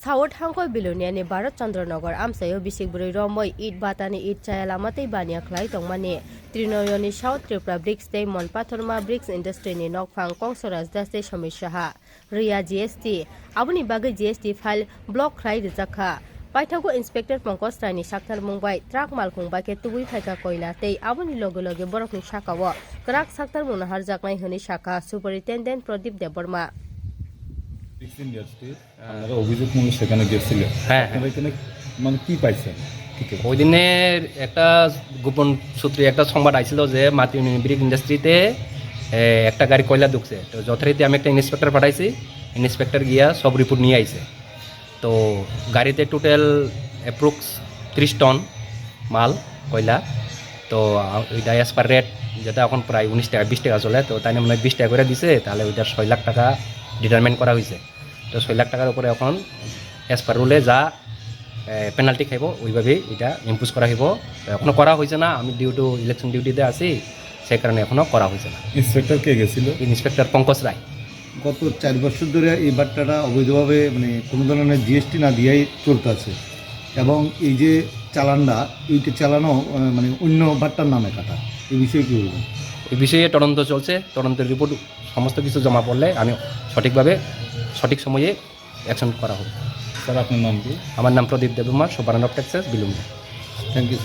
South হাংকয় বিলুনিয়াनि भारत चंद्रनगर आमसायो बिसिकबुरै रमै इट बातानि इट चाया लामातै बानिया खलाय तंमानि त्रिनयनि साउथ त्रिपुरा ब्रिक्स तै मनपाथरमा ब्रिक्स इंडस्ट्रीनि नकफां कंसराज दासै समीर साहा रिया जीएसटी आबुनि बागै जीएसटी फाइल ब्लक खलाय रिजाखा पाइथागो इंस्पेक्टर पंकज रायनि साक्थार मुंबाय ट्राक मालखुंबाय के तुबुई फायका कोयला तै आबुनि लगे लगे बरकनि साकाओ क्राक साक्थार मुंना हारजाकनाय होनि साखा सुपारिटेंडेंट प्रदीप देबबर्मा আপনারা অভিযোগ মূলে সেখানে গেছিলেন। হ্যাঁ আপনারা এখানে মানে কি পাইছেন? ওই দিনের একটা গোপন সূত্রে একটা সংবাদ আইছিল যে মাতৃ ব্রিক ইন্ডাস্ট্রিতে একটা গাড়ি কয়লা ঢুকছে। তো যথারীতি আমি একটা ইন্সপেক্টর পাঠাইছি, ইন্সপেক্টর গিয়া সব রিপোর্ট নিয়ে আইছে। তো গাড়িতে টোটাল অ্যাপ্রক্স 30 টন মাল কয়লা। তো ওইটা অ্যাজ পার রেট যেটা এখন প্রায় 19 টাকা 20 টাকা চলে, তো তাই মানে 20 টাকা করে দিছে, তাহলে ওইটা 6 লাখ টাকা ডিটারমেন্ট করা হয়েছে। তো 6 লাখ টাকার উপরে এখন অ্যাজ পার রুলে যা পেনাল্টি খাইব ওইভাবেই এটা ইম্পোজ করা হইব। এখনও করা হয়েছে না, আমি ইলেকশন ডিউটিতে আছি, সেই কারণে এখনও করা হয়েছে না। ইন্সপেক্টর কে গেছিল? ইন্সপেক্টর পঙ্কজ রায়। গত 4 বছর ধরে এই বাট্টাটা অবৈধভাবে মানে কোনো ধরনের জিএসটি না দিয়েই চলতে আছে, এবং এই যে চালানটা এইটা চালানো মানে অন্য বাট্টার নামে কাটা, এই বিষয়ে কী বলবেন? এই বিষয়ে তদন্ত চলছে, তদন্তের রিপোর্ট সমস্ত কিছু জমা পড়লে আমি সঠিকভাবে সঠিক সময়ে অ্যাকশন করা হবে। স্যার আপনার নাম কি? আমার নাম Pradip Debbarma, superintendent of taxes বিলুম। Thank you.